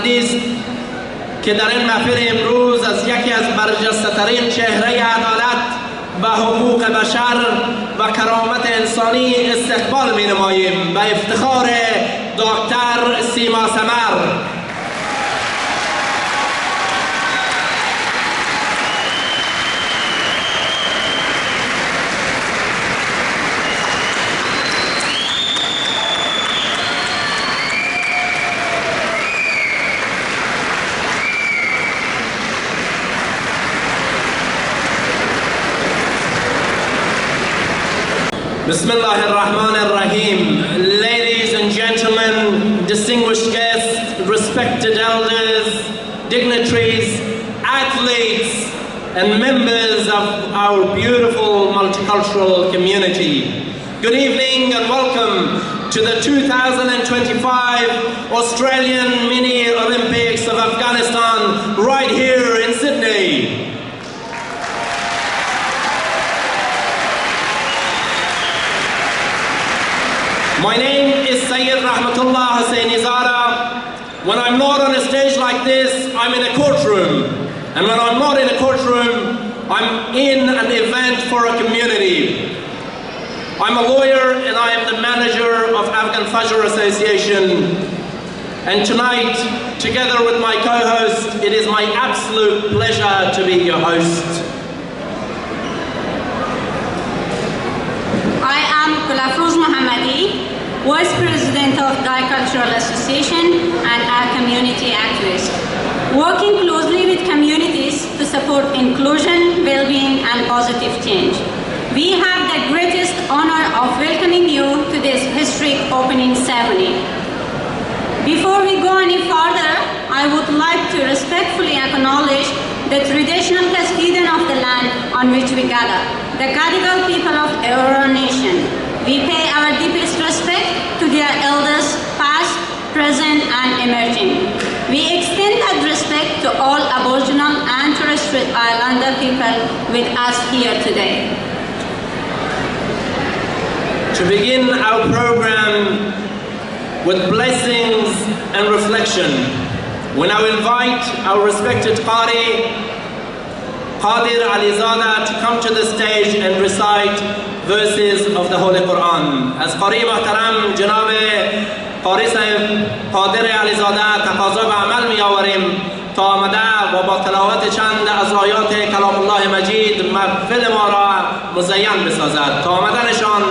خداوندی است که در این محفل امروز از یکی از برجسته‌ترین چهره عدالت و حقوق بشر و کرامت انسانی استقبال می نماییم به افتخار داکتر سیما سمر. Bismillah ar-Rahman ar-Rahim. Ladies and gentlemen, distinguished guests, respected elders, dignitaries, athletes, and members of our beautiful multicultural community. Good evening and welcome to the 2025 Australian Mini Olympics of Afghanistan right here in Sydney. My name is Sayyid Rahmatullah Hussaini Zara. When I'm not on a stage like this, I'm in a courtroom. And when I'm not in a courtroom, I'm in an event for a community. I'm a lawyer and I am the manager of Afghan Fajr Association. And tonight, together with my co-host, it is my absolute pleasure to be your host. I am Kulafruz Mohammadi, Vice President of Cultural Association and a community activist, working closely with communities to support inclusion, well-being and positive change. We have the greatest honor of welcoming you to this historic opening ceremony. Before we go any further, I would like to respectfully acknowledge the traditional custodian of the land on which we gather, the Gadigal people of our nation. We pay our deepest respect to their elders, past, present, and emerging. We extend that respect to all Aboriginal and Torres Strait Islander people with us here today. To begin our program with blessings and reflection, we now invite our respected Qari, Qadir Alizada, to come to the stage and recite verses of the Holy Quran. As Qari Muhtaram Janab Qari Sahib Qadir Alizada taqaza به عمل می آوریم تا آمده و با تلاوت چند از آیات کلام الله مجید محفل ما را مزین بسازد. تا آمدنشان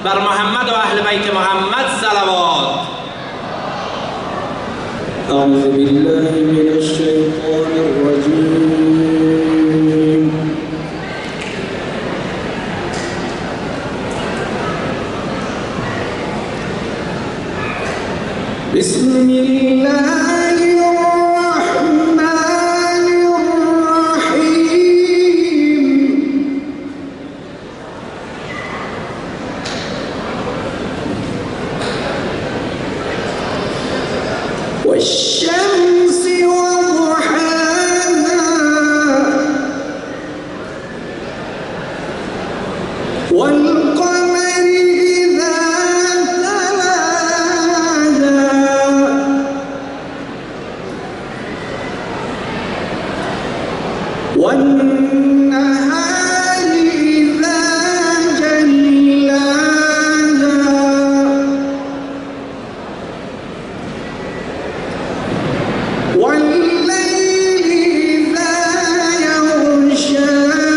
بر محمد و اهل بیت محمد صلوات. أعوذ بالله من الشيطان الرجيم. بسم الله الرحمن الرحيم. والشمس وضحاها والقمر إذا تلاها والنهار إذا جلاها والليل إذا يغشاها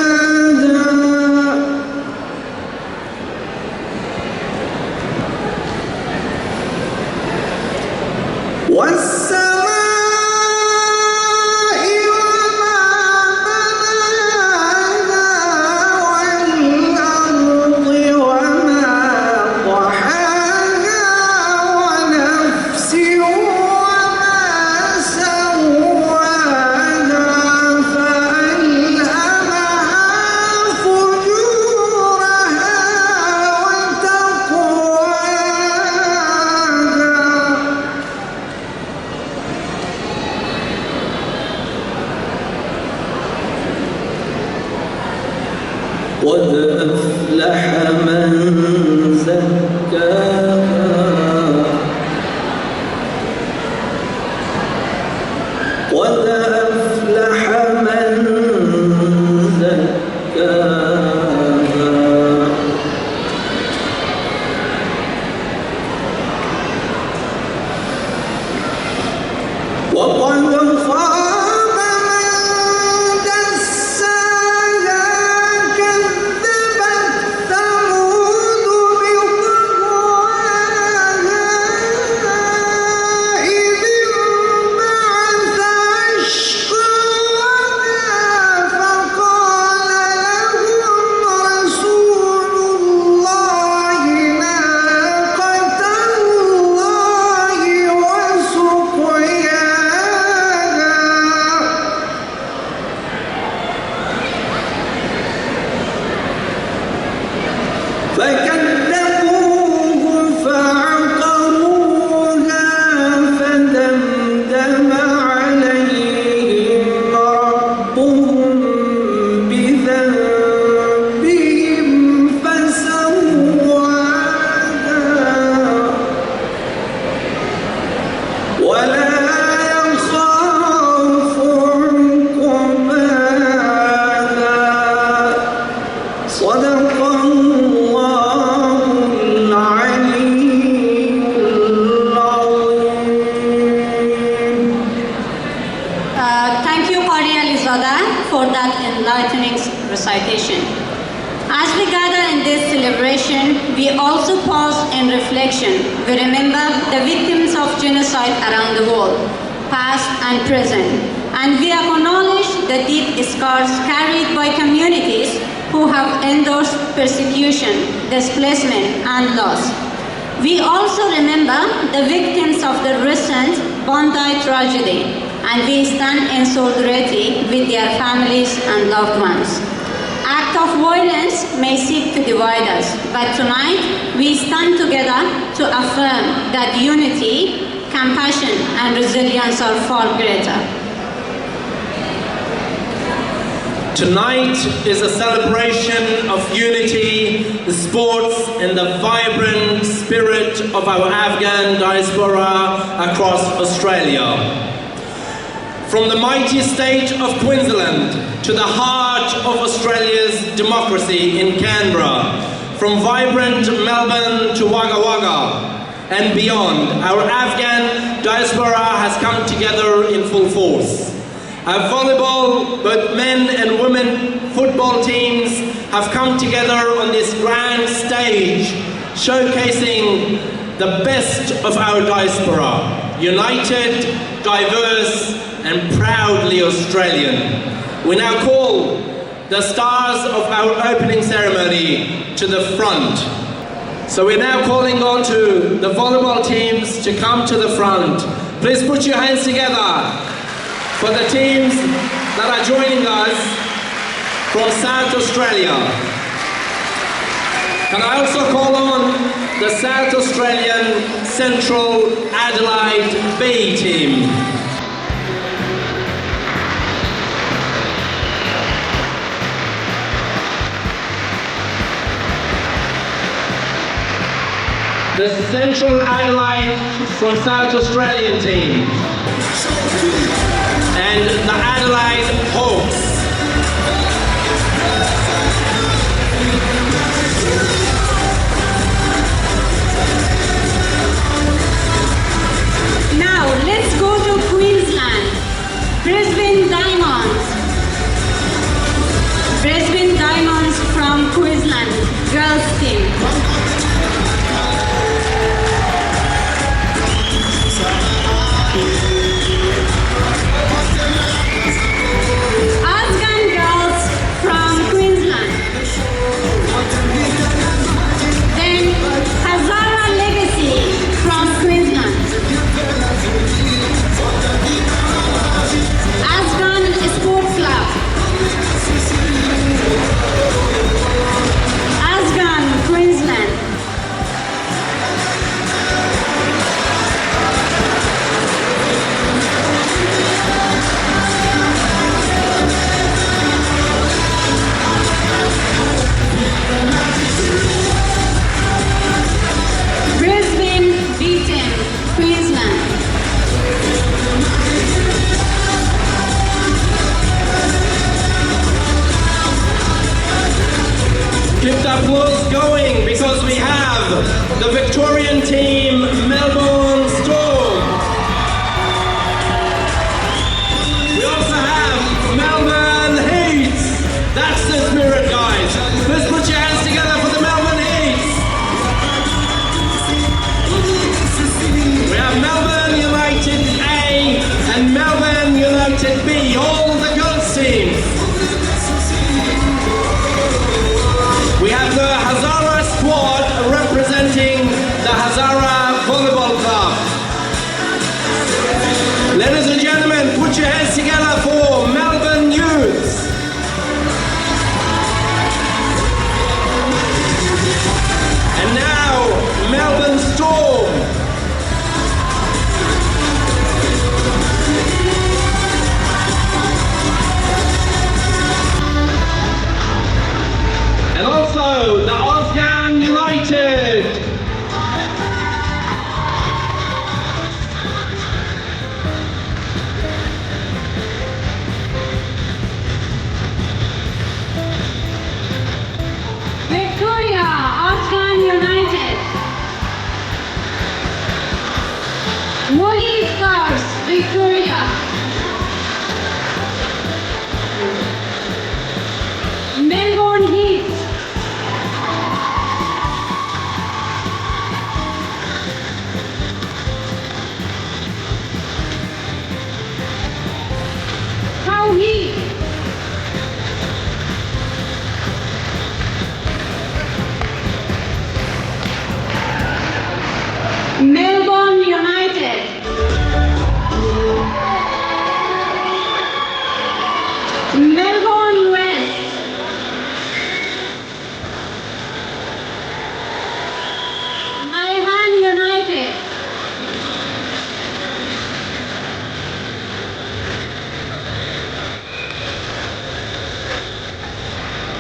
والسماء وما بناها والأرض وما طحاها ونفس وما سواها فألهمها فجورها وتقواها قد أفلح من زكاها قد أفلح من زكاها وقد خاب من دساها كذبت ثمود بطغواها إذ انبعث أشقاها فقال لهم رسول الله ناقة الله وسقياها فكذبوه فعقروها فدمدم عليهم ربهم بذنبهم فسواها ولا يخاف عقباها صدق الله العلي العظيم. Thank you, Qari Alizada, for that enlightening recitation. As we gather in this celebration, we also pause in reflection. We remember the victims of genocide around the world, past and present, and we acknowledge the deep scars carried by communities who have endured persecution, displacement, and loss. We also remember the victims of the recent Bondi tragedy, and we stand in solidarity with their families and loved ones. Acts of violence may seek to divide us, but tonight we stand together to affirm that unity, compassion, and resilience are far greater. Tonight is a celebration of unity, sports, and the vibrant spirit of our Afghan diaspora across Australia. From the mighty state of Queensland to the heart of Australia's democracy in Canberra, from vibrant Melbourne to Wagga Wagga and beyond, our Afghan diaspora has come together in full force. Our volleyball, both men and women football teams have come together on this grand stage, showcasing the best of our diaspora, united, diverse, and proudly Australian. We now call the stars of our opening ceremony to the front. So we're now calling on to the volleyball teams to come to the front. Please put your hands together for the teams that are joining us from South Australia. Can I also call on the South Australian Central Adelaide B team? The Central Adelaide from South Australian team. And the Adelaide Hawks. Now let's go to Queensland. Brisbane Diamonds. Brisbane Diamonds from Queensland, girls team. United B, all the girls teams. We have the Hezاره squad representing the Hezاره Volleyball Club. Ladies and gentlemen, put your hands together for Melbourne Youths. And now, Melbourne Storm. And also, the Ágáian United. Victoria, Ágáian United. Woolly Stars, Victoria. Melbourne Heat. Cow Heat. Melbourne United. Melbourne West. Mehman United.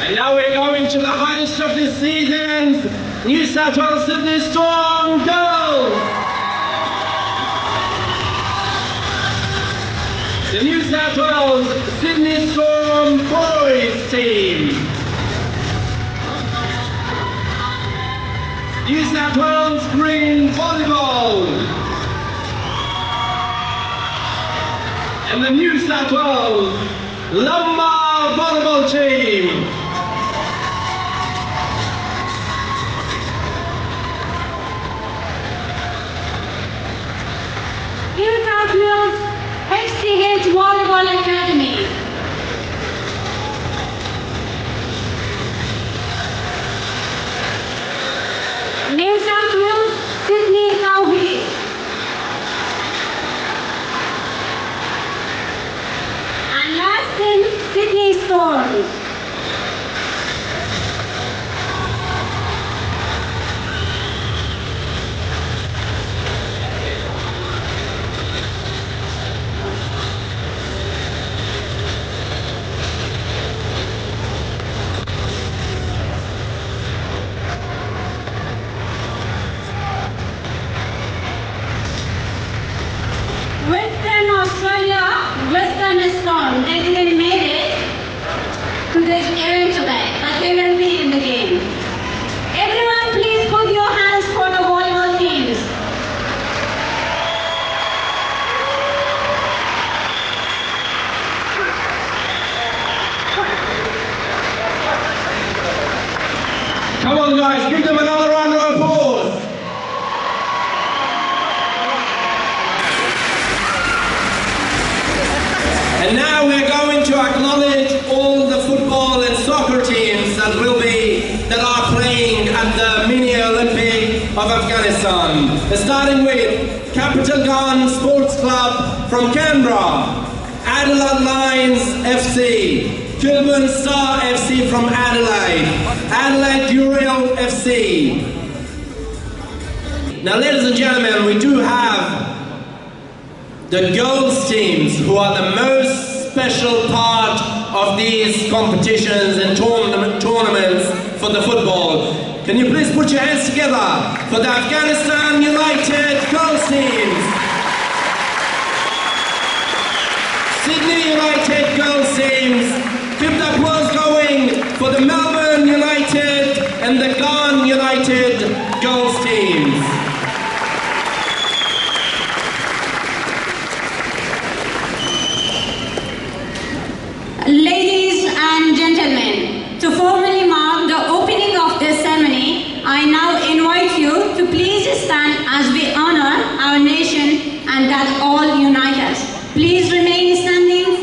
And now we're going to the highest of this season, New South Wales Sydney Storm Girls. The New South Wales Sydney Storm Boys team. New South Wales Green Volleyball. And the New South Wales Lumbar Volleyball team. New South Wales HCH Volleyball Academy. New South Wales Sydney Tauhid. And last in Sydney Storm. Western Australia, Western Storm, they didn't make it to this event today, but they will be in the game. Everyone please put your hands for the volleyball teams. Come on guys, give them another round of applause. And now we're going to acknowledge all the football and soccer teams that are playing at the Mini Olympic of Afghanistan. Starting with Capital Gun Sports Club from Canberra, Adelaide Lions FC, Kilburn Star FC from Adelaide, Adelaide Duriel FC. Now ladies and gentlemen, we do have the girls teams who are the most special part of these competitions and tournaments for the football. Can you please put your hands together for the Afghanistan United girls teams? Sydney United girls teams. Keep the applause going for the Melbourne United and the Ghan United girls teams. Ladies and gentlemen, to formally mark the opening of this ceremony, I now invite you to please stand as we honor our nation and that all unite us. Please remain standing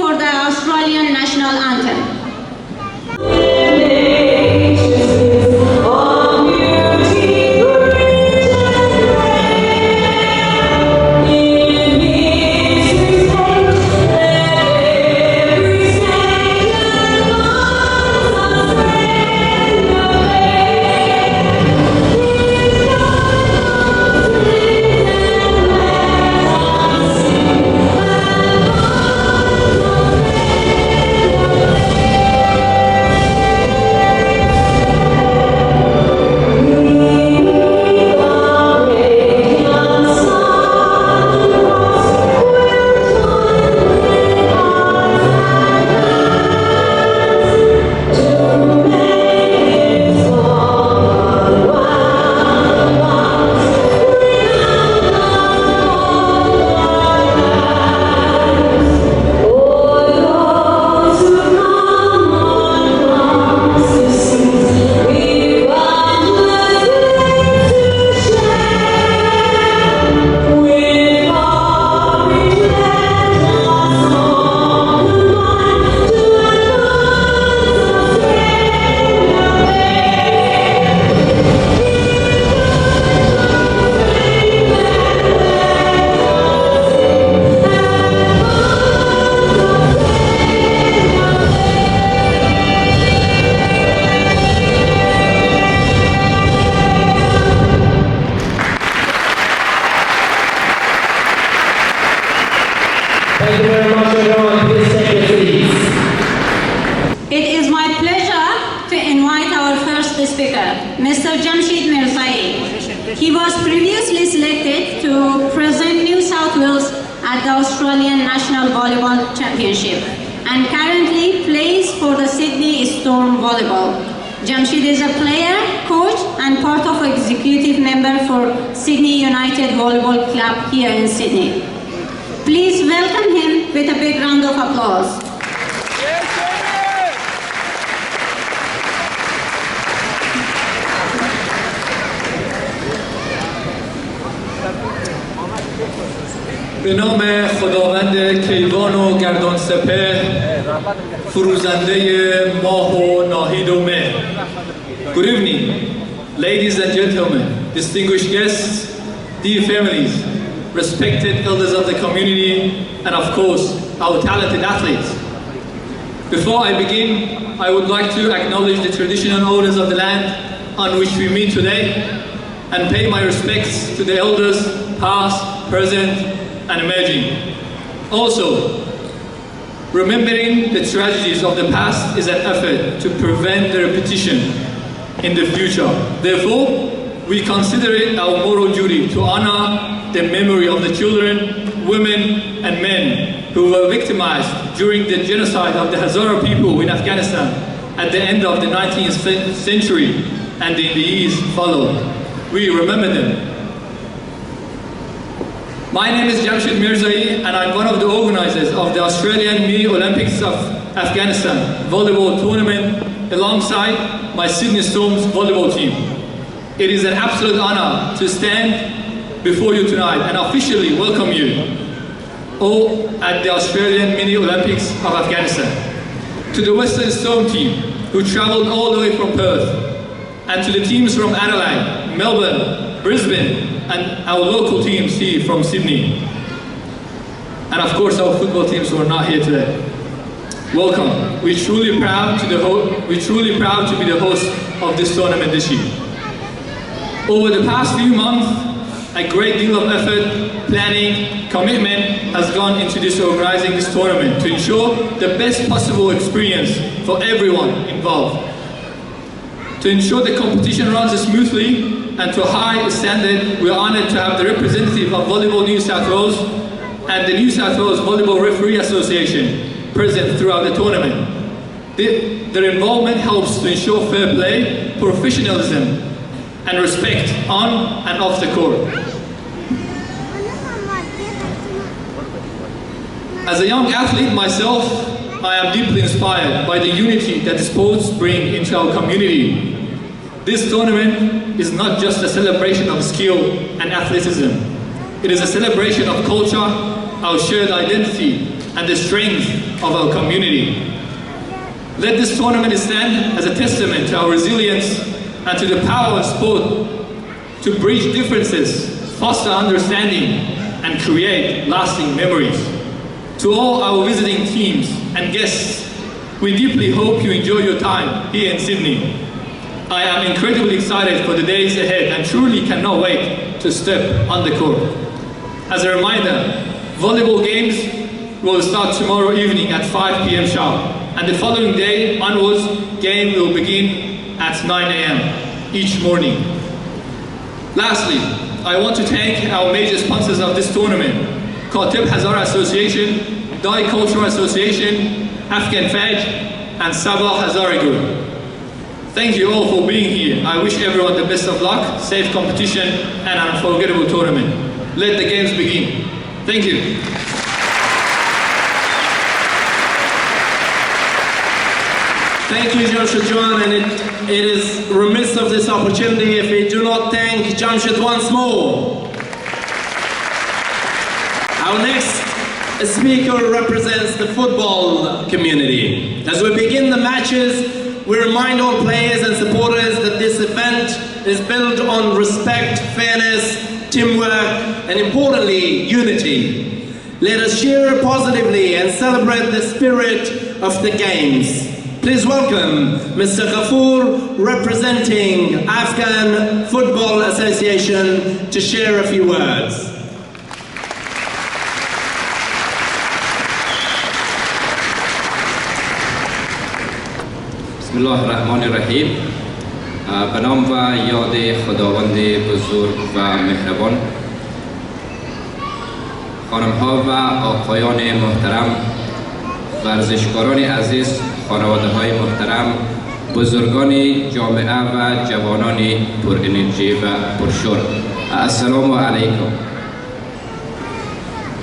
Thank you very much, everyone. Please take your seats. It is my pleasure to invite our first speaker, Mr. Jamshid Mirzai. He was previously selected to present New South Wales at the Australian National Volleyball Championship and currently plays for the Sydney Storm Volleyball. Jamshid is a player, coach and part of executive member for Sydney United Volleyball Club here in Sydney. Please welcome him with a big round of applause. به نام خداوند کیوان و گردان سپه، فروزنده ماه و ناهید و مه. Good evening, ladies and gentlemen, distinguished guests, dear families, respected elders of the community, and of course, our talented athletes. Before I begin, I would like to acknowledge the traditional owners of the land on which we meet today and pay my respects to the elders, past, present, and emerging. Also, remembering the tragedies of the past is an effort to prevent the repetition in the future. Therefore, we consider it our moral duty to honor the memory of the children, women, and men who were victimized during the genocide of the Hezara people in Afghanistan at the end of the 19th century and in the years followed. We remember them. My name is Jamshid Mirzai and I'm one of the organizers of the Australian Mini Olympics of Afghanistan volleyball tournament alongside my Sydney Storm's volleyball team. It is an absolute honor to stand before you tonight and officially welcome you all at the Australian Mini Olympics of Afghanistan. To the Western Storm team who traveled all the way from Perth, and to the teams from Adelaide, Melbourne, Brisbane, and our local teams here from Sydney. And of course our football teams who are not here today. Welcome. We're truly proud to be the host of this tournament this year. Over the past few months, a great deal of effort, planning, commitment has gone into organizing this tournament to ensure the best possible experience for everyone involved. To ensure the competition runs smoothly and to a high standard, we are honored to have the representative of Volleyball New South Wales and the New South Wales Volleyball Referee Association present throughout the tournament. Their involvement helps to ensure fair play, professionalism, and respect on and off the court. As a young athlete myself, I am deeply inspired by the unity that sports bring into our community. This tournament is not just a celebration of skill and athleticism. It is a celebration of culture, our shared identity, and the strength of our community. Let this tournament stand as a testament to our resilience and to the power of sport to bridge differences, foster understanding, and create lasting memories. To all our visiting teams and guests, we deeply hope you enjoy your time here in Sydney. I am incredibly excited for the days ahead and truly cannot wait to step on the court. As a reminder, volleyball games will start tomorrow evening at 5 p.m. sharp, and the following day onwards, game will begin at 9 a.m. each morning. Lastly, I want to thank our major sponsors of this tournament, Khatibe Hezara Association, Dai Cultural Association, Afghan Faj, and Sabah Hazara Group. Thank you all for being here. I wish everyone the best of luck, safe competition, and an unforgettable tournament. Let the games begin. Thank you. Thank you, Jamshid Juan, and it is remiss of this opportunity if we do not thank Jamshid once more. Our next speaker represents the football community. As we begin the matches, we remind all players and supporters that this event is built on respect, fairness, teamwork, and importantly, unity. Let us cheer positively and celebrate the spirit of the games. Please welcome Mr. Ghafoor, representing Afghan Football Association, to share a few words. بسم الله الرحمن الرحیم. به نام و یاد خداوند بزرگ و مهربان، خانم‌ها و آقایان محترم، ورزشکاران عزیز، خانواده‌های محترم، بزرگان جامعه و جوانان پر انرژی و پرشور، السلام علیکم.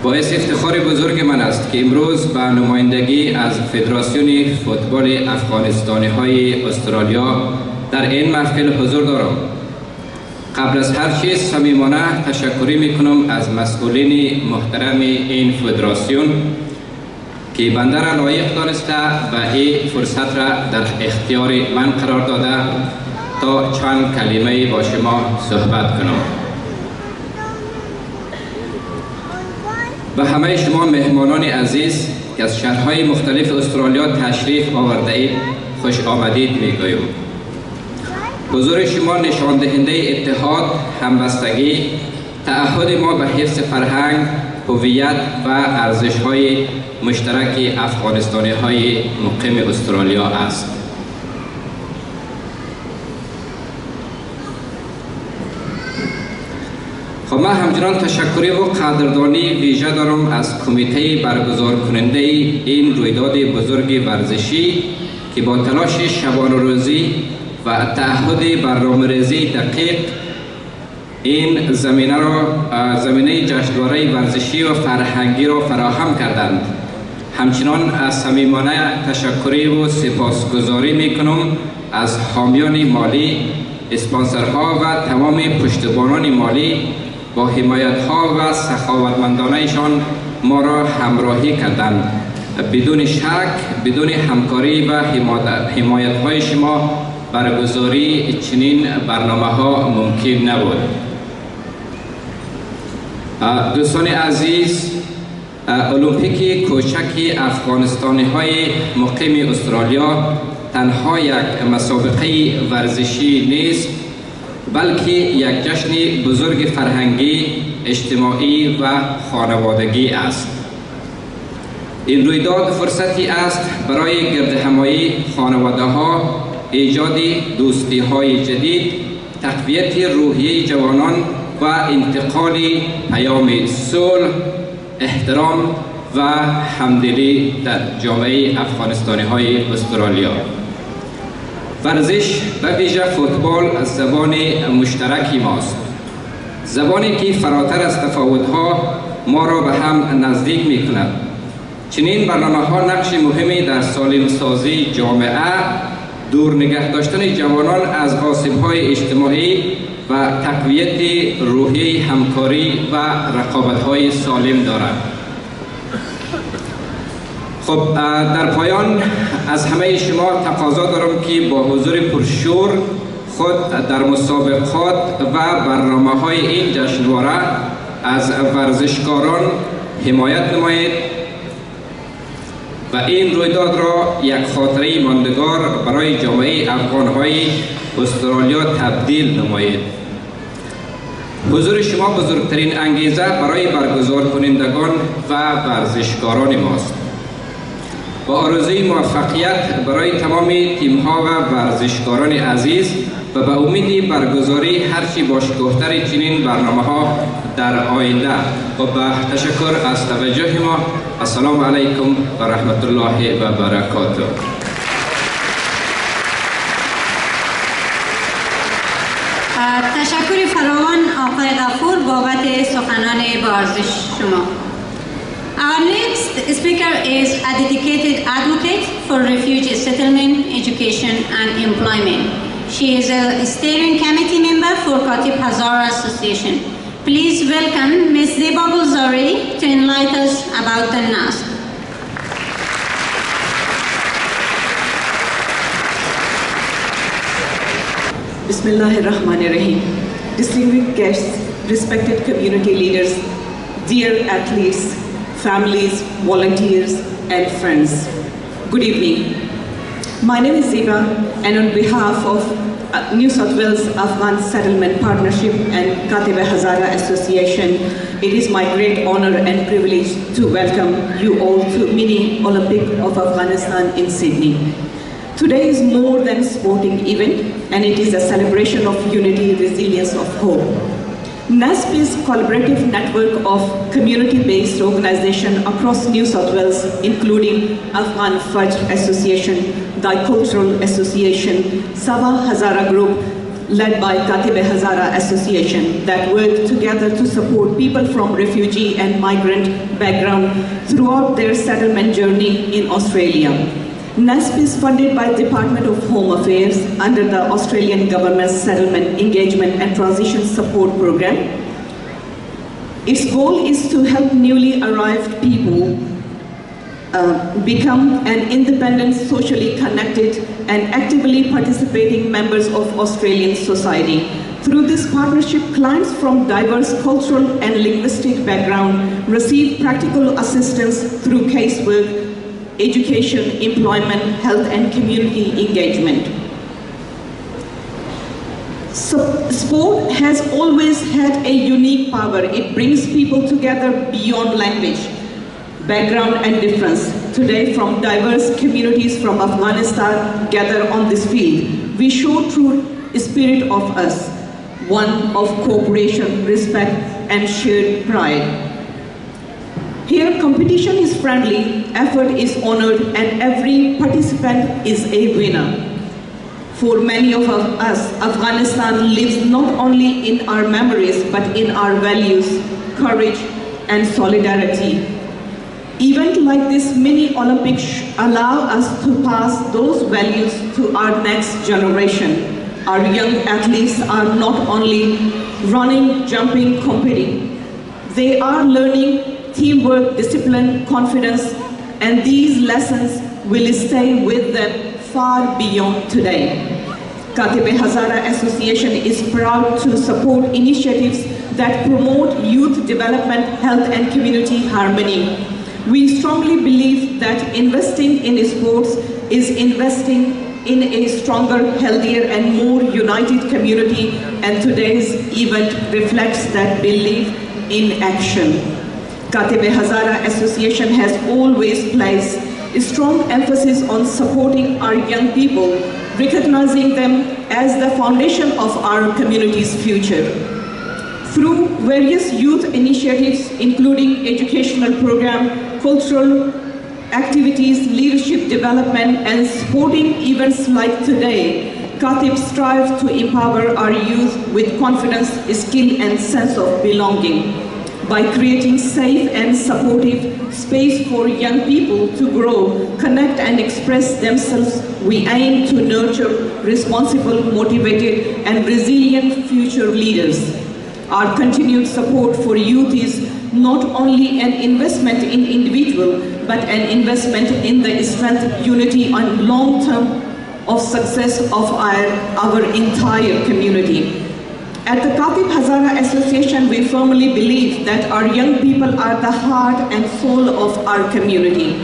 باعث افتخار بزرگ من است که امروز به نمایندگی از فدراسیون فوتبال افغانستانی های استرالیا در این محفل حضور دارم. قبل از هر چیز صمیمانه تشکر میکنم از مسئولین محترم این فدراسیون که بنده را لایق دانسته و این فرصت را در اختیار من قرار داده تا چند کلمه با شما صحبت کنم. به همه شما مهمانان عزیز که از شهرهای مختلف استرالیا تشریف آورده اید خوش آمدید میگویم. حضور شما نشان دهنده اتحاد، همبستگی، تعهد ما به حفظ فرهنگ، هویت و ارزش‌های مشترک افغانستانی‌های مقیم استرالیا است. خب من همچنان تشکری و قدردانی ویژه دارم از کمیته برگزار کننده این رویداد بزرگ ورزشی که با تلاش شبانه روزی و تعهد برنامه‌ریزی دقیق این زمینه جشنواره ورزشی و فرهنگی را فراهم کردند. همچنان از صمیمانه تشکری و سپاسگزاری میکنم از حامیان مالی، اسپانسرها و تمام پشتیبانان مالی با حمایت‌ها و سخاوتمندانه‌شان ما را همراهی کردند. بدون شک، بدون همکاری و حمایت‌های شما برگزاری چنین برنامه‌ها ممکن نبود. دوستان عزیز، المپیک کوچک افغانستانی‌های مقیم استرالیا تنها یک مسابقه ورزشی نیست، بلکه یک جشن بزرگ فرهنگی، اجتماعی و خانوادگی است. این رویداد فرصتی است برای گردهمایی خانواده‌ها، ایجاد دوستی‌های جدید، تقویت روحیه جوانان و انتقال پیام صلح، احترام و همدلی در جامعه افغانستانی‌های استرالیا. ورزش و ویژه فوتبال زبان مشترکی ماست، زبانی که فراتر از تفاوت‌ها ما را به هم نزدیک می‌کند. چنین برنامه‌ها نقش مهمی در سالم سازی جامعه، دور نگه داشتن جوانان از آسیب‌های اجتماعی و تقویت روحیه همکاری و رقابت‌های سالم دارد. خب در پایان از همه شما تقاضا دارم که با حضور پرشور خود در مسابقات و برنامه‌های این جشنواره از ورزشکاران حمایت نمایید و این رویداد را یک خاطره ماندگار برای جامعه افغان‌های استرالیا تبدیل نمایید. حضور شما بزرگترین انگیزه برای برگزار کنندگان و ورزشکاران ماست. با آرزوی موفقیت برای تمام تیم‌ها و ورزشکاران عزیز و به امید برگزاری هرچی باشکوه‌تر چنین برنامه‌ها در آینده. و با تشکر از توجه ما، السلام علیکم و رحمت الله و برکاته. تشکر فراوان آقای غفور بابت سخنان با ارزش شما. Our next speaker is a dedicated advocate for refugee settlement, education and employment. She is a steering committee member for Hazare Association. Please welcome Ms. Ziba Gulzari to enlighten us about the NASC. Bismillah ar-Rahman ar-Rahim. Distinguished guests, respected community leaders, dear athletes, families, volunteers, and friends. Good evening. My name is Ziba, and on behalf of New South Wales Afghan Settlement Partnership and Khatiba Hizara Association, it is my great honor and privilege to welcome you all to Mini Olympic of Afghanistan in Sydney. Today is more than a sporting event, and it is a celebration of unity, resilience, of hope. NASP is a collaborative network of community-based organizations across New South Wales, including Afghan Fajr Association, the Cultural Association, Sabah Hazara Group, led by Khatibe Hazara Association, that work together to support people from refugee and migrant background throughout their settlement journey in Australia. NASP is funded by the Department of Home Affairs under the Australian Government's Settlement Engagement and Transition Support Program. Its goal is to help newly arrived people become an independent, socially connected, and actively participating members of Australian society. Through this partnership, clients from diverse cultural and linguistic background receive practical assistance through casework, education, employment, health, and community engagement. Sport has always had a unique power. It brings people together beyond language, background, and difference. Today, from diverse communities from Afghanistan gather on this field. We show true spirit of us, one of cooperation, respect, and shared pride. Here, competition is friendly, effort is honored, and every participant is a winner. For many of us, Afghanistan lives not only in our memories, but in our values, courage, and solidarity. Events like this mini Olympics allow us to pass those values to our next generation. Our young athletes are not only running, jumping, competing. They are learning teamwork, discipline, confidence, and these lessons will stay with them far beyond today. Khatibe Hazara Association is proud to support initiatives that promote youth development, health, and community harmony. We strongly believe that investing in sports is investing in a stronger, healthier, and more united community, and today's event reflects that belief in action. Khatibe Hazara Association has always placed a strong emphasis on supporting our young people, recognizing them as the foundation of our community's future. Through various youth initiatives, including educational programs, cultural activities, leadership development, and sporting events like today, Khatib strives to empower our youth with confidence, skill, and sense of belonging. By creating safe and supportive space for young people to grow, connect, and express themselves, we aim to nurture responsible, motivated, and resilient future leaders. Our continued support for youth is not only an investment in individual, but an investment in the strength, unity, and long-term of success of our entire community. At the Khatibe Hazara Association, we firmly believe that our young people are the heart and soul of our community.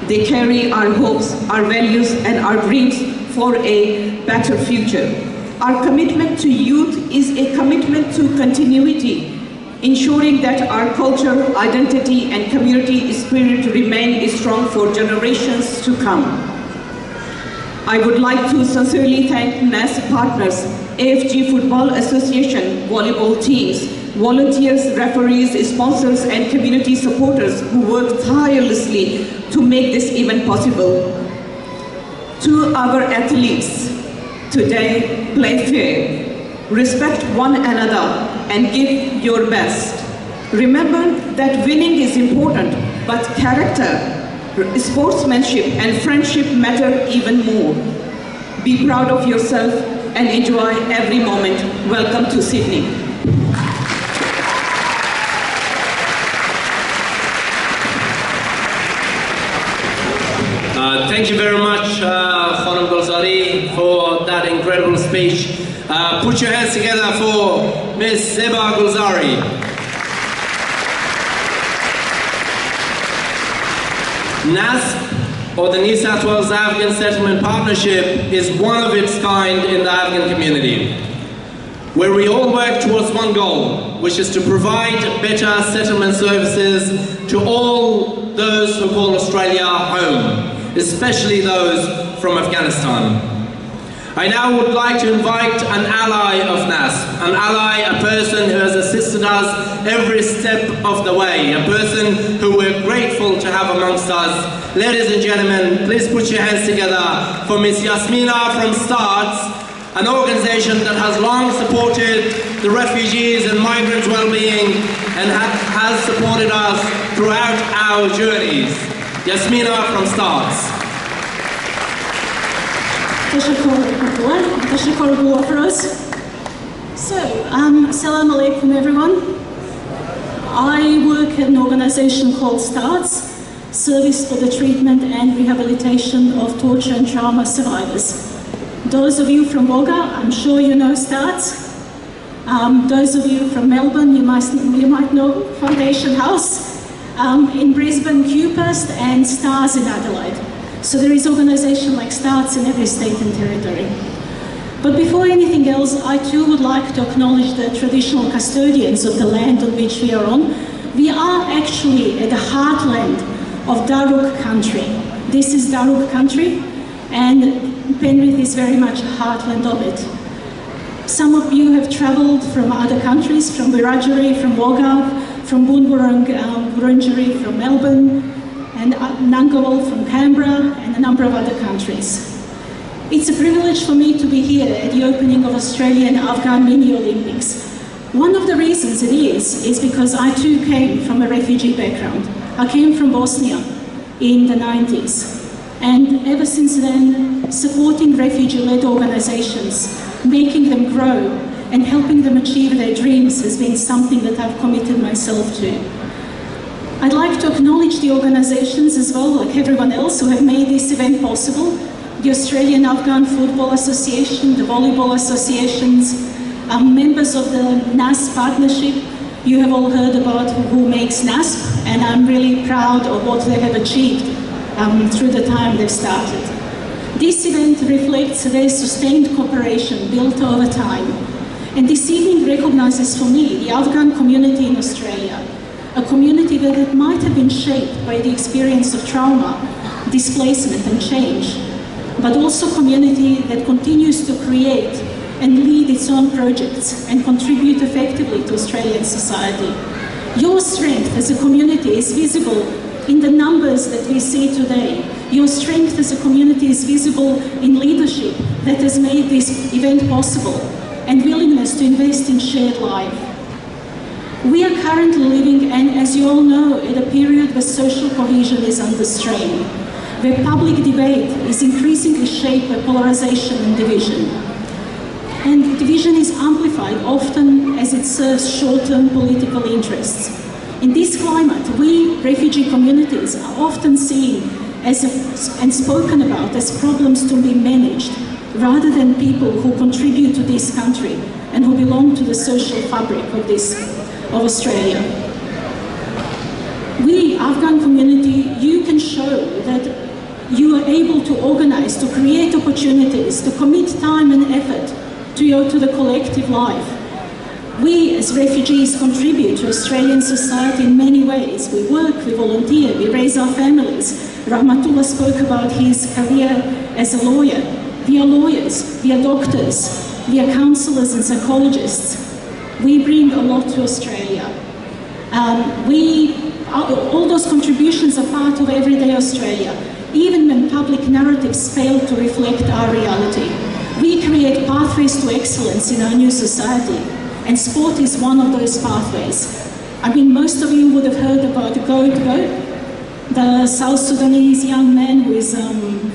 They carry our hopes, our values, and our dreams for a better future. Our commitment to youth is a commitment to continuity, ensuring that our culture, identity, and community spirit remain strong for generations to come. I would like to sincerely thank NASP partners, AFG Football Association, volleyball teams, volunteers, referees, sponsors, and community supporters who work tirelessly to make this event possible. To our athletes, today, play fair, respect one another, and give your best. Remember that winning is important, but character, sportsmanship, and friendship matter even more. Be proud of yourself and enjoy every moment. Welcome to Sydney. Thank you very much, Khanam Gulzari, for that incredible speech. Put your hands together for Ms. Zeba Gulzari. NASP, or the New South Wales Afghan Settlement Partnership, is one of its kind in the Afghan community, where we all work towards one goal, which is to provide better settlement services to all those who call Australia home, especially those from Afghanistan. I now would like to invite an ally of NASP, an ally, a person who has assisted us every step of the way, a person who we're grateful to have amongst us. Ladies and gentlemen, please put your hands together for Ms. Yasmina from STARTS, an organization that has long supported the refugees and migrants' well-being and has supported us throughout our journeys. Yasmina from STARTS. So, assalamu alaikum everyone. I work at an organisation called STARTS, Service for the Treatment and Rehabilitation of Torture and Trauma Survivors. Those of you from Wagga, I'm sure you know STARTS. Those of you from Melbourne, you might know Foundation House. In Brisbane, QPEST and STARS in Adelaide. So there is organisation like STARTS in every state and territory. But before anything else, I too would like to acknowledge the traditional custodians of the land on which we are on. We are actually at the heartland of Darug country. This is Darug country, and Penrith is very much a heartland of it. Some of you have travelled from other countries, from Wiradjuri, from Wagga, from Boonwurrung, Wurundjeri, from Melbourne, and Ngunnawal from Canberra, and a number of other countries. It's a privilege for me to be here at the opening of Australian-Afghan Mini Olympics. One of the reasons it is because I too came from a refugee background. I came from Bosnia in the 90s. And ever since then, supporting refugee-led organizations, making them grow, and helping them achieve their dreams has been something that I've committed myself to. I'd like to acknowledge the organizations as well, like everyone else, who have made this event possible. The Australian Afghan Football Association, the Volleyball Associations, members of the NASP partnership. You have all heard about who makes NASP, and I'm really proud of what they have achieved through the time they've started. This event reflects their sustained cooperation built over time. And this evening recognizes for me the Afghan community in Australia, a community that might have been shaped by the experience of trauma, displacement and change, but also a community that continues to create and lead its own projects and contribute effectively to Australian society. Your strength as a community is visible in the numbers that we see today. Your strength as a community is visible in leadership that has made this event possible and willingness to invest in shared life. We are currently living, and as you all know, in a period where social cohesion is under strain, where public debate is increasingly shaped by polarization and division. And division is amplified often as it serves short-term political interests. In this climate, we refugee communities are often seen as and spoken about as problems to be managed, rather than people who contribute to this country and who belong to the social fabric of Australia. We, Afghan community, you can show that you are able to organize, to create opportunities, to commit time and effort to the collective life. We as refugees contribute to Australian society in many ways. We work, we volunteer, we raise our families. Rahmatullah spoke about his career as a lawyer. We are lawyers, we are doctors, we are counsellors and psychologists. We bring a lot to Australia. All those contributions are part of everyday Australia, even when public narratives fail to reflect our reality. We create pathways to excellence in our new society, and sport is one of those pathways. I mean, most of you would have heard about Go, the South Sudanese young man who is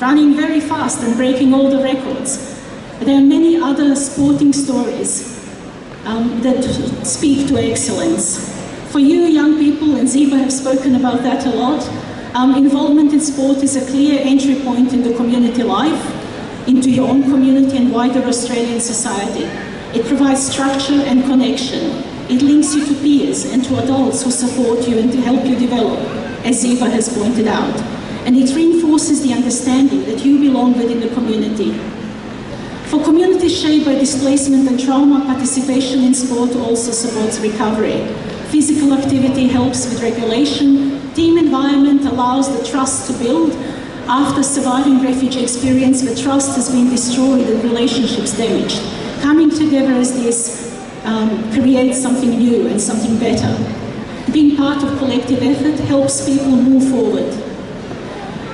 running very fast and breaking all the records. There are many other sporting stories that speak to excellence. For you young people, and Ziba have spoken about that a lot, involvement in sport is a clear entry point in the community life, into your own community and wider Australian society. It provides structure and connection. It links you to peers and to adults who support you and to help you develop, as Ziba has pointed out. And it reinforces the understanding that you belong within the community. For communities shaped by displacement and trauma, participation in sport also supports recovery. Physical activity helps with regulation. Team environment allows the trust to build. After surviving refugee experience, the trust has been destroyed and relationships damaged. Coming together as this creates something new and something better. Being part of collective effort helps people move forward.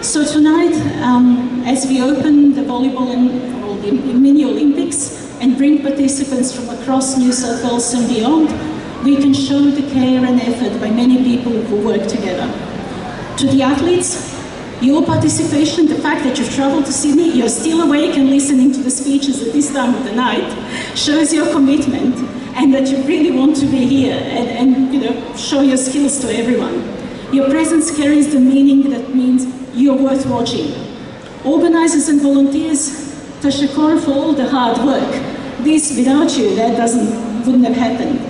So tonight, as we open the volleyball and the mini Olympics and bring participants from across New South Wales and beyond, we can show the care and effort by many people who work together. To the athletes, your participation, the fact that you've travelled to Sydney, you're still awake and listening to the speeches at this time of the night, shows your commitment and that you really want to be here and show your skills to everyone. Your presence carries the meaning that means you're worth watching. Organisers and volunteers, tashakkur for all the hard work. This, without you, that wouldn't have happened.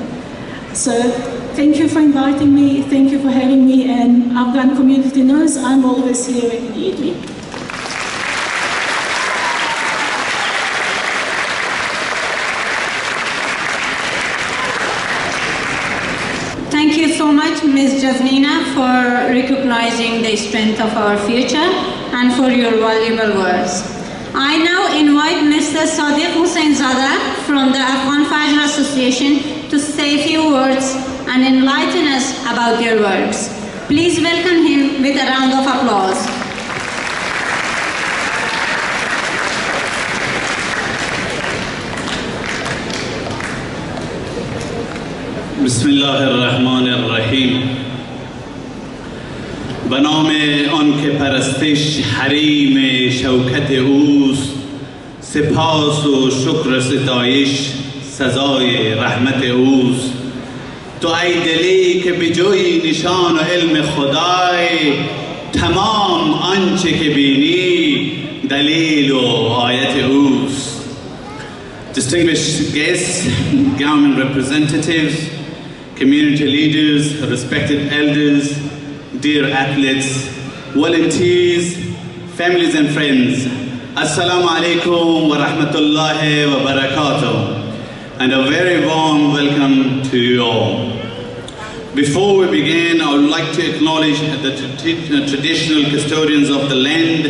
So thank you for inviting me, thank you for having me, and Afghan community knows I'm always here if you need me. Thank you so much, Ms. Jasmina, for recognizing the strength of our future and for your valuable words. I now invite Mr. Sadiq Husseinzada from the Afghan Fajr Association to say a few words and enlighten us about their works. Please welcome him with a round of applause. بسم الله الرحمن الرحیم. به نام آن که پرستش حریم شوکت اوست، سپاس و شکر ستایش سزای رحمت اوست. تو ای دلی که به جای نشان و علم خدای، تمام آنچه که بینی دلیل و آیت اوست. Distinguished guests, government representatives, community leaders, respected elders, dear athletes, volunteers, families and friends, Assalamu alaikum wa rahmatullahi wa barakatuh, and a very warm welcome to you all. Before we begin, I would like to acknowledge the traditional custodians of the land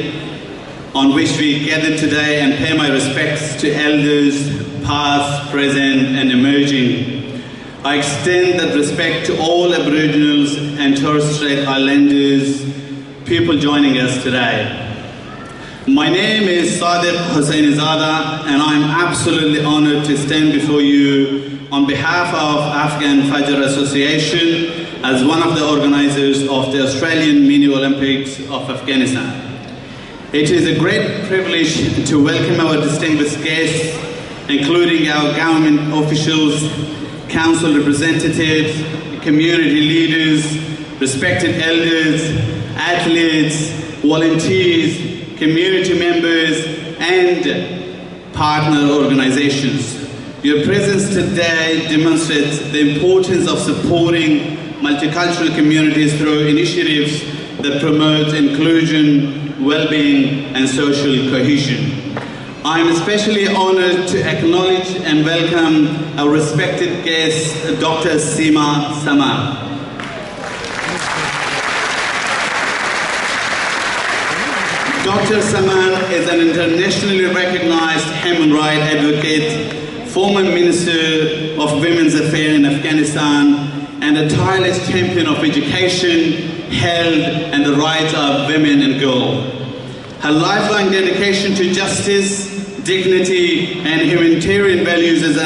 on which we gather today and pay my respects to elders, past, present and emerging. I extend that respect to all Aboriginals and Torres Strait Islanders, people joining us today. My name is Sadiq Husseinzada, and I'm absolutely honored to stand before you on behalf of Afghan Fajr Association as one of the organizers of the Australian Mini Olympics of Afghanistan. It is a great privilege to welcome our distinguished guests, including our government officials, council representatives, community leaders, respected elders, athletes, volunteers, community members, and partner organizations. Your presence today demonstrates the importance of supporting multicultural communities through initiatives that promote inclusion, well-being, and social cohesion. I am especially honored to acknowledge and welcome our respected guest, Dr. Sima. Dr. Saman is an internationally recognized human rights advocate, former Minister of Women's Affairs in Afghanistan, and a tireless champion of education, health, and the rights of women and girls. Her lifelong dedication to justice, dignity, and humanitarian values is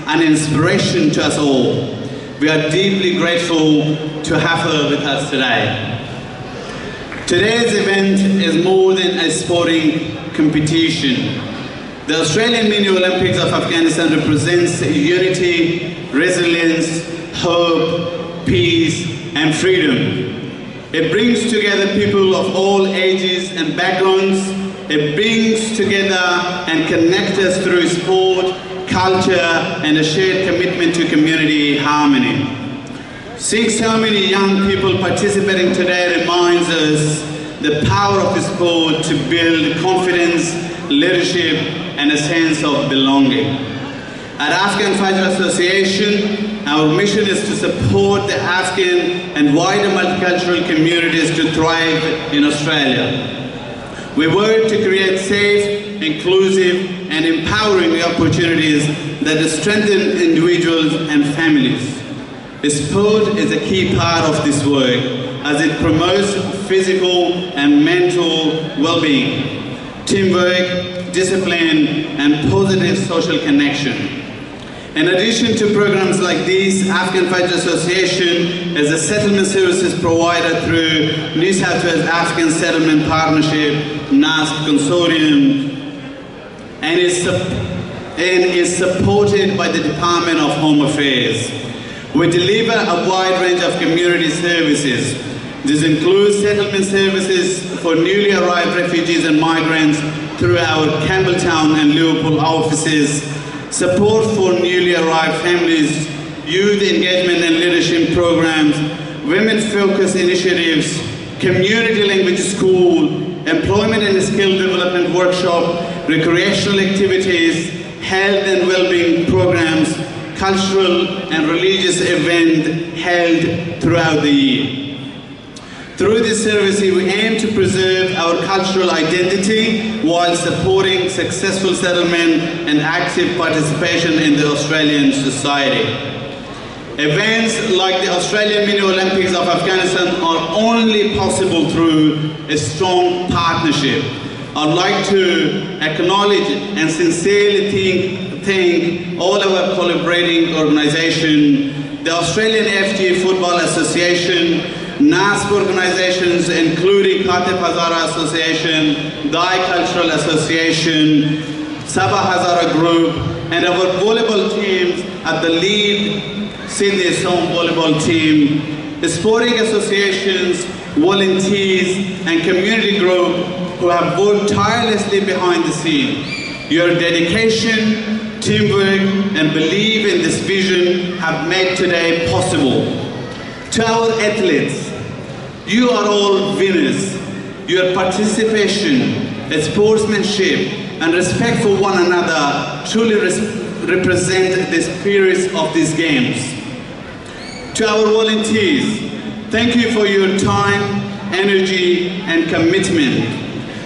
an inspiration to us all. We are deeply grateful to have her with us today. Today's event is more than a sporting competition. The Australian Mini Olympics of Afghanistan represents unity, resilience, hope, peace, and freedom. It brings together people of all ages and backgrounds. It brings together and connects us through sport, culture, and a shared commitment to community harmony. Seeing so many young people participating today reminds us the power of the sport to build confidence, leadership, and a sense of belonging. At Afghan Fajr Association, our mission is to support the Afghan and wider multicultural communities to thrive in Australia. We work to create safe, inclusive, and empowering opportunities that strengthen individuals and families. Sport is a key part of this work as it promotes physical and mental well-being, teamwork, discipline, and positive social connection. In addition to programs like these, Afghan Fighter Association is a settlement services provider through New South Wales Afghan Settlement Partnership, NASP Consortium, and is supported by the Department of Home Affairs. We deliver a wide range of community services. This includes settlement services for newly arrived refugees and migrants through our Campbelltown and Liverpool offices, support for newly arrived families, youth engagement and leadership programs, women-focused initiatives, community language school, employment and skill development workshop, recreational activities, health and well-being programs, cultural and religious events held throughout the year. Through this service, we aim to preserve our cultural identity while supporting successful settlement and active participation in the Australian society. Events like the Australian Mini Olympics of Afghanistan are only possible through a strong partnership. I'd like to acknowledge and sincerely thank all our collaborating organizations, the Australian FG Football Association, NASP organizations including Hezare Association, Dai Cultural Association, Sabah Hezare Group, and our volleyball teams at the lead Sydney Zone volleyball team, sporting associations, volunteers, and community group who have worked tirelessly behind the scene. Your dedication, teamwork, and belief in this vision have made today possible. To our athletes, you are all winners. Your participation, sportsmanship, and respect for one another truly represent the spirit of these games. To our volunteers, thank you for your time, energy, and commitment.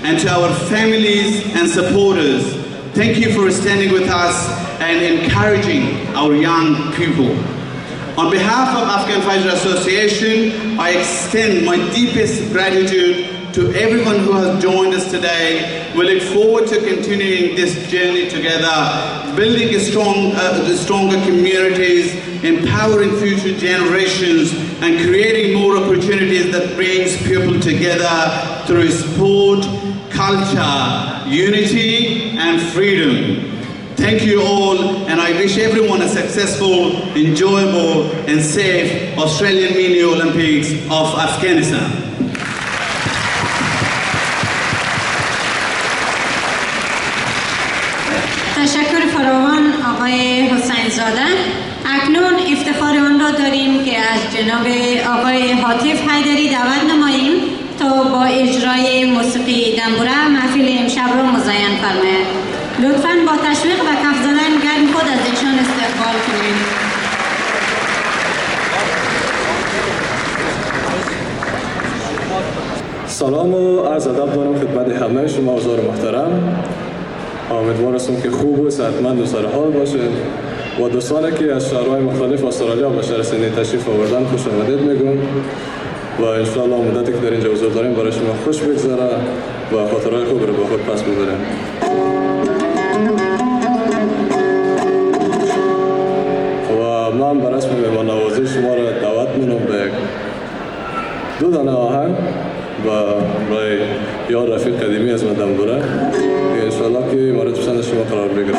And to our families and supporters, thank you for standing with us and encouraging our young people. On behalf of Afghan Fighter Association, I extend my deepest gratitude to everyone who has joined us today. We look forward to continuing this journey together, building stronger communities, empowering future generations, and creating more opportunities that brings people together through sport, culture, unity, and freedom. Thank you all, and I wish everyone a successful, enjoyable, and safe Australian Mini Olympics of Afghanistan. تشکر فراوان آقای حسین زاده. اکنون افتخار آن را داریم که از جناب آقای حاتف حیدری دعوت نماییم تا با اجرای موسیقی دنبوره محفل امشب را مزین فرماید. لطفاً با تشویق و کف زدن گرم خود از ایشان استقبال کنید. سلام و عرض ادب دارم خدمت همه شما حضار محترم. امیدوارم که خوب و صحتمند و سرحال باشید. و دوستانی که از شهرهای مختلف استرالیا و شهر سیدنی تشریف آوردن خوش آمدید میگم و ان شاء الله مدتی که در اینجا حضور داریم برای شما خوش بگذره و خاطرهای خوب رو با خود پس ببریم. و من بر اسم مهمان نوازی شما را دعوت می‌کنم به دو دانه آهنگ و برای یار رفیق قدیمی از مدام دوره که ان شاء الله که مورد پسند شما قرار بگیره.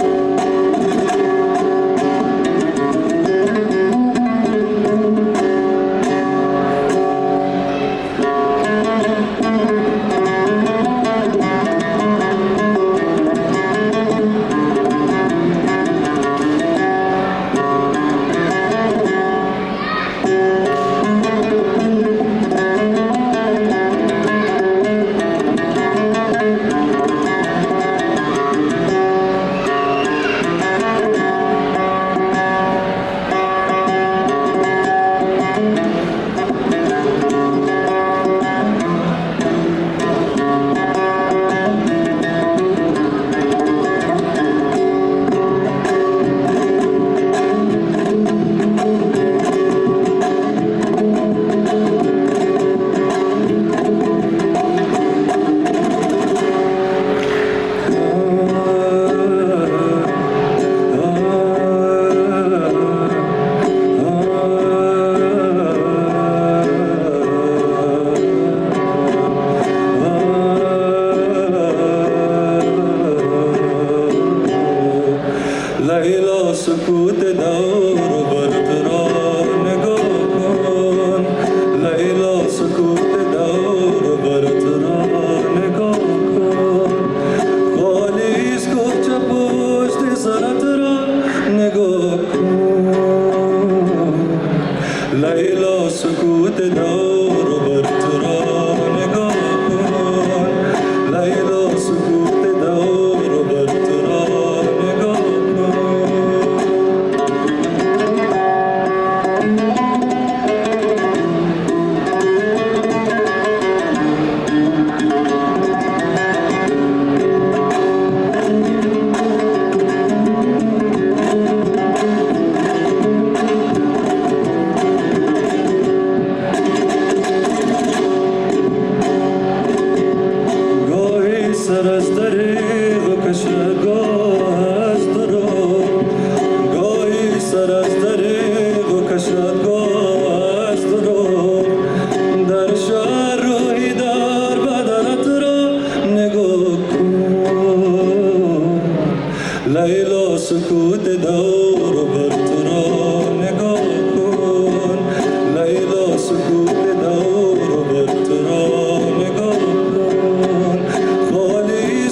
سر از دریغ و کشتگاه از درو گاهی سر از دریغ و کشتگاه از درو در شهر روی در بدنت را نگاه کن لیلا سکوت دور و بر تو را نگاه کن لیلا سکوت دور و بر تو را نگاه کن خالی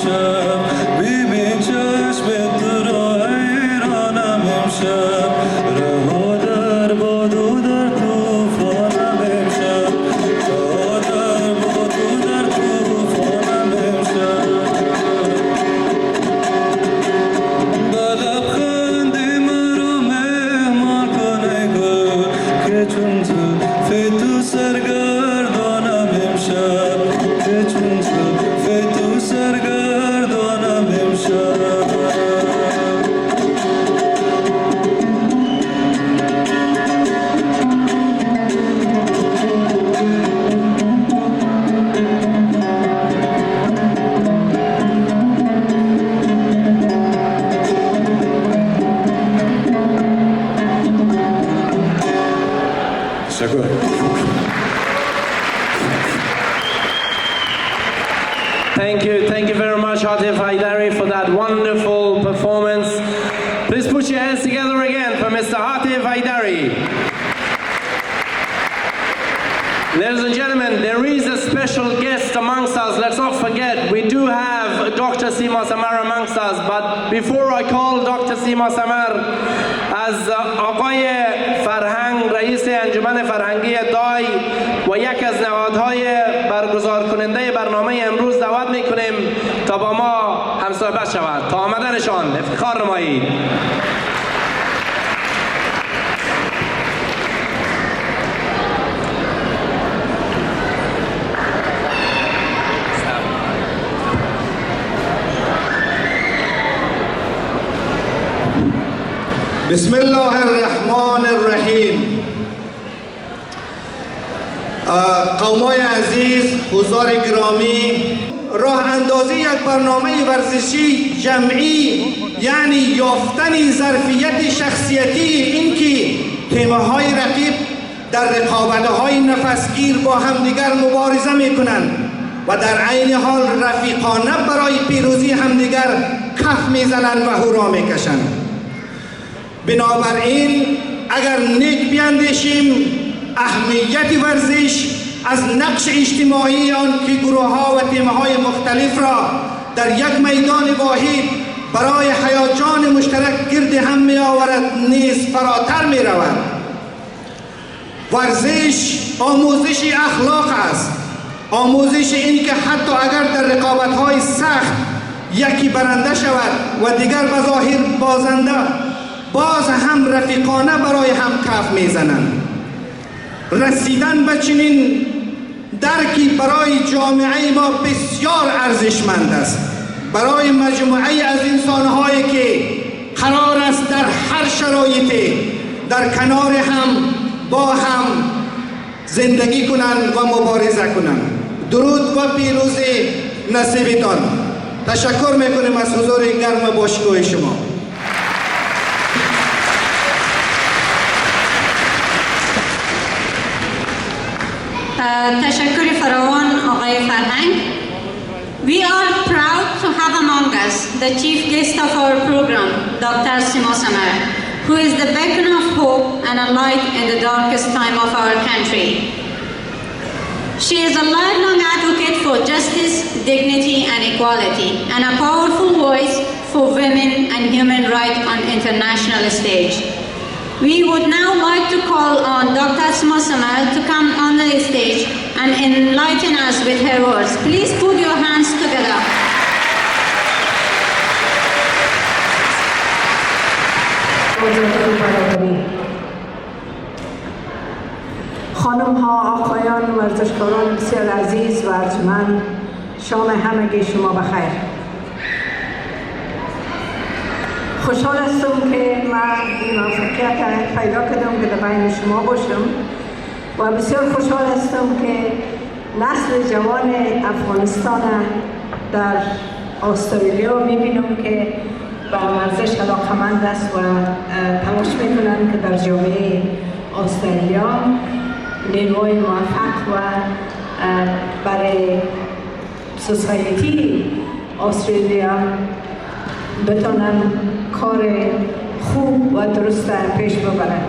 امشب ببین چشم تو را حیرانم امشب رها در باد و در توفانم امشب رها در باد و در توفانم امشب به لبخندی مرا مهمان کن ای گل که چون تو سرگردانم امشب که چون تو سرگردانم امشب شکر. Thank you very much, Hatif Haidari, for that wonderful performance. Please put your hands together again for Mr. Hatif Haidari. Ladies and gentlemen, there is a special guest amongst us. Let's not forget, we do have Dr. Sima Samar amongst us. But before I call Dr. Sima Samar, از آقای فرهنگ رئیس انجمن فرهنگی دای و یک از نهادهای برگزار کننده برنامه امروز دعوت میکنیم تا با ما همصحبت شود. تا آمدنشان افتخار نمایید. بسم الله الرحمن الرحیم. قومای عزیز، حضار گرامی، راه اندازی یک برنامه ورزشی جمعی یعنی یافتن ظرفیت شخصیتی، این که تیم‌های رقیب در رقابت‌های نفسگیر با همدیگر مبارزه می‌کنند و در عین حال رفیقانه برای پیروزی همدیگر کف می‌زنند و هورا می‌کشند. بنابراین اگر نیک بیاندیشیم اهمیت ورزش از نقش اجتماعی آن که گروه‌ها و تیم‌های مختلف را در یک میدان واحد برای هیجان مشترک گرد هم می‌آورد نیز فراتر می‌رود. ورزش آموزش اخلاق است، آموزش این که حتی اگر در رقابت‌های سخت یکی برنده شود و دیگر بظاهر بازنده، باز هم رفیقانه برای هم کف میزنند. رسیدن به چنین درکی برای جامعه ما بسیار ارزشمند است، برای مجموعه از انسان‌هایی که قرار است در هر شرایطی در کنار هم با هم زندگی کنند و مبارزه کنند. درود و پیروزی نصیبتان. تشکر میکنیم از حضور گرم باشگاه شما. تشکر فراوان آقای فرهنگ. We are proud to have among us the chief guest of our program, Dr. Sima Samar, who is the beacon of hope and a light in the darkest time of our country. She is a lifelong advocate for justice, dignity and equality, and a powerful voice for women and human rights on international stage. We would now like to call on Dr. Sima Samar to come on the stage and enlighten us with her words. Please put your hands together. خانم ها، آقایان، ورزشکاران بسیار عزیز و ارجمند، شام همگی شما بخیر. خوشحال هستم که من این موفقیت پیدا کردم که در بین شما باشم و بسیار خوشحال هستم که نسل جوان افغانستان در استرالیا میبینم که به ورزش علاقه‌مند است و تلاش میکنند که در جامعه استرالیا نیروی موفق و برای سوسایتی استرالیا بتونن کار خوب و درست پیش ببرن.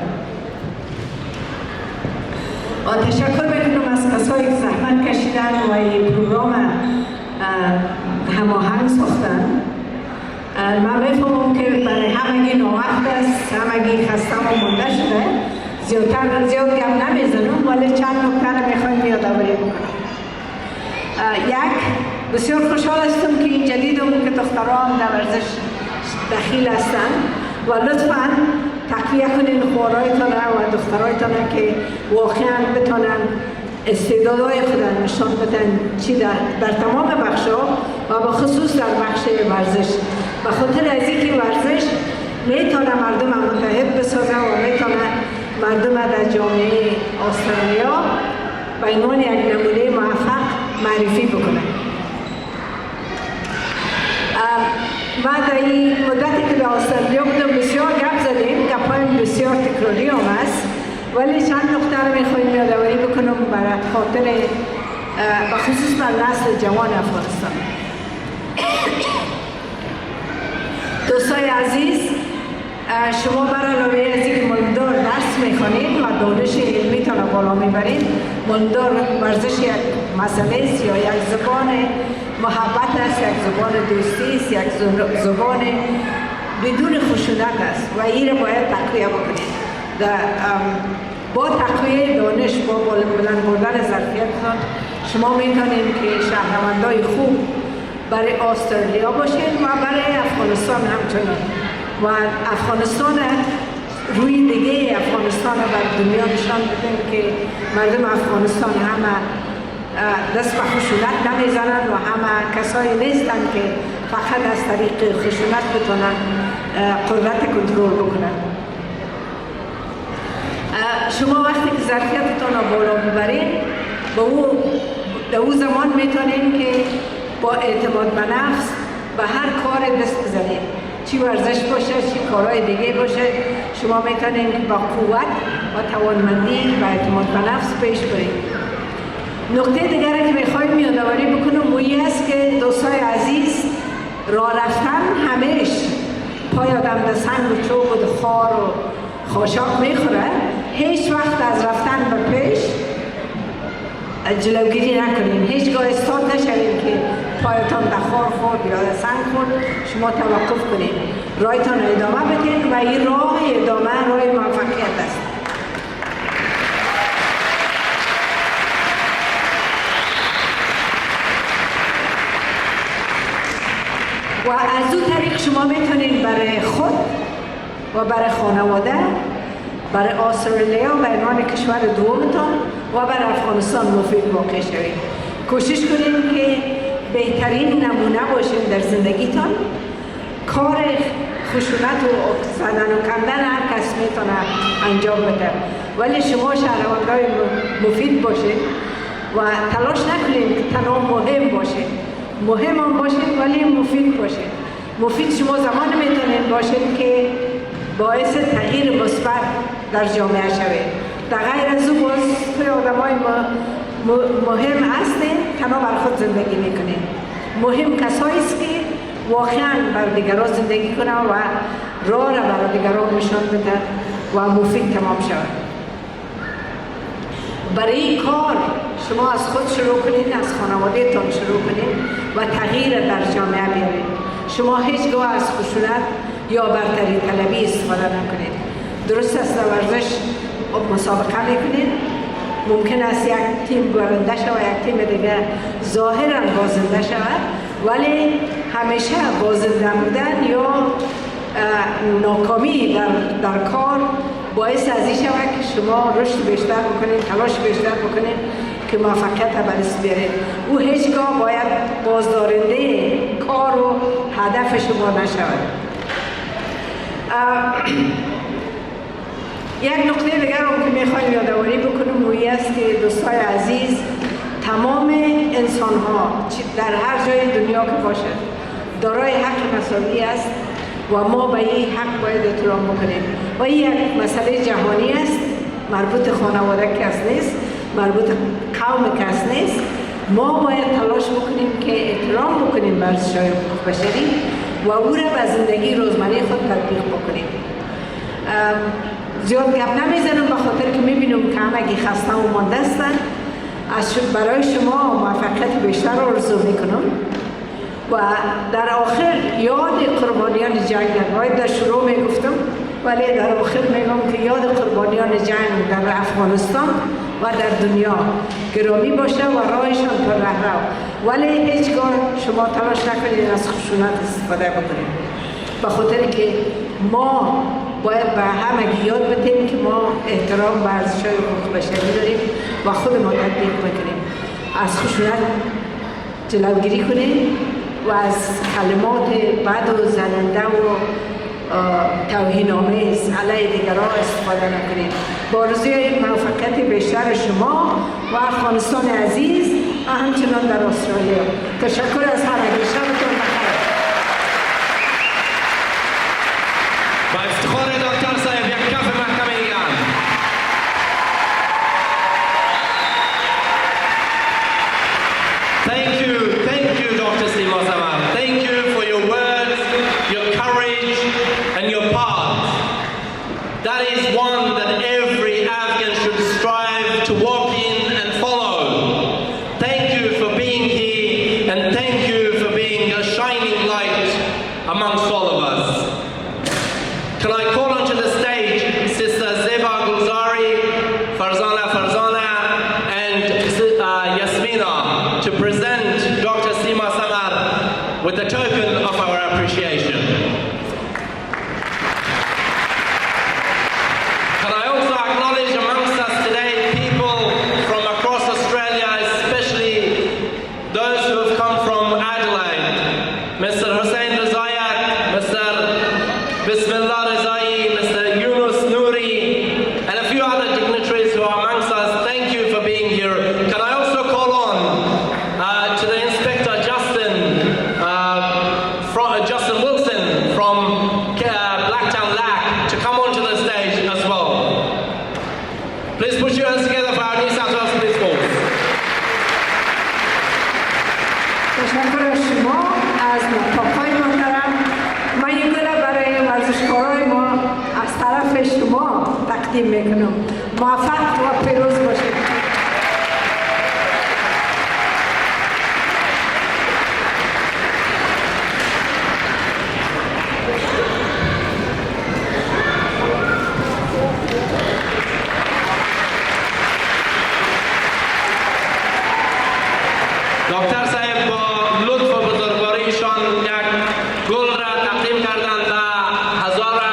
و تشکر میکنم از کسایی که زحمت کشیدن و این پروگرام هماهنگ ساختن. من میفهمم که برای همگی نوقت است، همگی خسته و مونده شده، زیاد گپ نمیزنم، ولی چند نکته رو میخوایم یادآوری بکنم. یک، بسیار خوشحال هستم که این جدیدم که دختران در ورزش دخیل هستند و لطفاً تقویه کنین خوارایتان و دخترایتان که واقعاً بتونن استعدادهای خود نشان بدن، چی در تمام بخش‌ها و به خصوص در بخش ورزش. به خاطر از اینکه ورزش میتونه مردم متحد بسازه و میتونه مردم در جامعه آسترالیا به عنوان یک نمونه موفق معرفی بکنه. ما در این مدتی که در آسترالیا بودم بسیار گپ زدیم، گپ‌های بسیار تکراری هم است، ولی چند نکته رو میخوایم یادآوری بکنم برای خاطر به خصوص بر نسل جوان افغانستان. دوستای عزیز، شما برای علاوه از این ماندار درس میخوانید و دانش علمی تان بالا میبرید، ماندار ورزش یک مسئله است یا یک زبان محبت است، یک زبان دوستی است، یک زبان بدون خشونت است و این رو باید تقویه بکنید. با تقویه دانش، با بلند بردن ظرفیتتان شما میتونید که شهروندای خوب برای استرالیا باشید و برای افغانستان همچنان و افغانستان روی دیگه افغانستان بر دنیا نشان بدیم که مردم افغانستان همه دست به خشونت نمیزنن و همه کسایی نیستن که فقط از طریق خشونت بتونن قدرت کنترل بکنن. شما وقتی که ظرفیتتان رو بالا ببرین به او زمان میتونین که با اعتماد به نفس به هر کار دست بزنید، چی ورزش باشه چی کارهای دیگه باشه، شما میتونین که با قوت و توانمندی و اعتماد به نفس پیش برید. نکته دیگری که میخوایم یادآوری بکنم وی است که دوستای عزیز، راه رفتن همیش پای آدم در سنگ و چوب و خار و خاشاک میخوره، هیچ وقت از رفتن به پیش جلوگیری نکنین، هیچگاه استاد نشوین که پایتان در خار خورد یا در سنگ خورد شما توقف کنین، رایتان ادامه بدین و این راه ادامه راه موفقیت است. و از اون طریق شما میتونین برای خود و برای خانواده، برای استرالیا به عنوان کشور دومتان و برای افغانستان مفید واقع شوید. کوشش کنین که بهترین نمونه باشین در زندگیتان. کار خشونت و زدن و کندن هر کس میتونه انجام بده، ولی شما شهروندای مفید باشین و تلاش نکنین که تنها مهم باشین، مهم هم باشین ولی مفید باشین. مفید شما زمان میتونین باشین که باعث تغییر مثبت در جامعه شوید. در غیر از او باز توی آدمای مهم هستین، تنها بر خود زندگی میکنین. مهم کسایی است که واقعا بر دیگران زندگی کنه و راه را بر دیگران نشان بده و مفید تمام شود. برای این کار شما از خود شروع کنید، از خانواده تان شروع کنید و تغییر در جامعه بیارید. شما هیچگاه از خشونت یا برتری طلبی استفاده نکنید. درست است در ورزش مسابقه میکنید، ممکن است یک تیم برنده شود و یک تیم دیگه ظاهرا بازنده شود، ولی همیشه بازنده بودن یا ناکامی در کار باعث از این شود که شما رشد بیشتر بکنید، تلاش بیشتر بکنید که موفقیت به دست بیارید. او هیچگاه باید بازدارنده کار و هدف شما نشود. یک نکته دیگر رو که میخوایم یادآوری بکنم وی است که دوستای عزیز، تمام انسان ها در هر جای دنیا که باشد دارای حق مساوی است و ما به این حق باید احترام بکنیم و این یک مسئله جهانی است، مربوط خانواده کس نیست، مربوط قوم کس نیست. ما باید تلاش بکنیم که احترام بکنیم بر ارزش‌های بشری و او را به زندگی روزمره خود تطبیق بکنیم. زیاد گپ نمیزنم به خاطر که میبینم که همگی خسته و مانده هستند. برای شما موفقیت بیشتر آرزو میکنم و در آخر یاد قربانیان جنگ باید در شروع میگفتم ولی در آخر میگم که یاد قربانیان جنگ در افغانستان و در دنیا گرامی باشه و راهشان پر رهرو ولی هیچگاه شما تلاش نکنید از خشونت استفاده بکنید به خاطر که ما باید به همه یاد بدیم که ما احترام به ارزش‌های حقوق بشری داریم و خود ما تطبیق بکنیم از خشونت جلوگیری کنیم و از کلمات بد و زننده و توهین‌آمیز علیه دیگران استفاده نکنید. با آرزوی موفقیت بیشتر شما و افغانستان عزیز و همچنان در استرالیا. تشکر از همگی. شبتون بخیر. با افتخار دکتر صاحب یک کف محکمه ایران. Thank you, Dr. Sima Samar. Thank you for your words, your courage, and your path. That is one that every Afghan should strive to walk in and follow. Thank you for being here, and thank you for being a shining light amongst all of us. Can I call onto the stage Sister Zeba Gulzari, Farzana, and Yasmina to present Dr. Sima Samar with a token of our appreciation. Can I also acknowledge amongst us today people from across Australia, especially those who have come from Adelaide, Mr. Hussaini Razayat, Mr. Bismillah Razai, Mr. Yunus Nouri, and a few other dignitaries who are amongst us. Thank you for being here. Can I also call on to the Inspector Justin Wilson from Blacktown LAC to come onto the stage as well. Please put your hands together for our New South Wales Police Force. تشکر از شما از نطاق‌های محترم. من این گله برای ورزشکارای ما از طرف شما تقدیم میکنم. موفق و پیروز باشید. دکتر صاحب با لطف و بزرگواریشان یک گل را تقدیم کردند به هزاره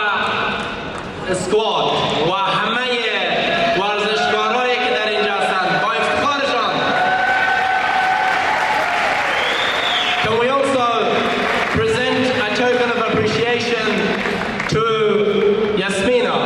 اسکواد و همه ورزشکارایی که در اینجا هستند با افتخارشان. Can we also present a token of appreciation to Yasmina?